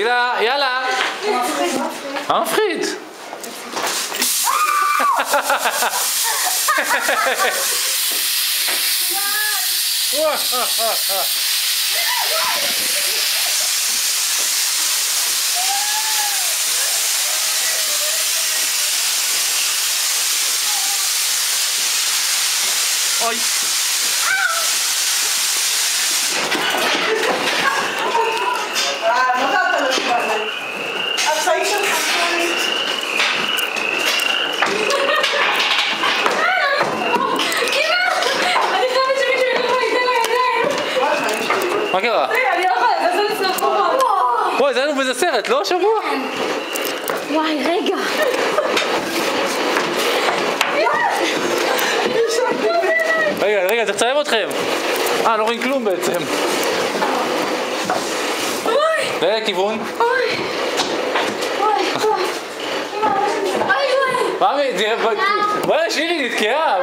תהילה, יאללה. מה מפחיד? אוי. הצעי שלך חשבונית. מה קרה? אני לא יכולה, זה סרט חובות. וואי, זה היינו באיזה סרט, לא שבוע? וואי, רגע. רגע, צריך לצלם אתכם. לא רואים כלום בעצם. לאיזה כיוון? מה, שירי נתקעה.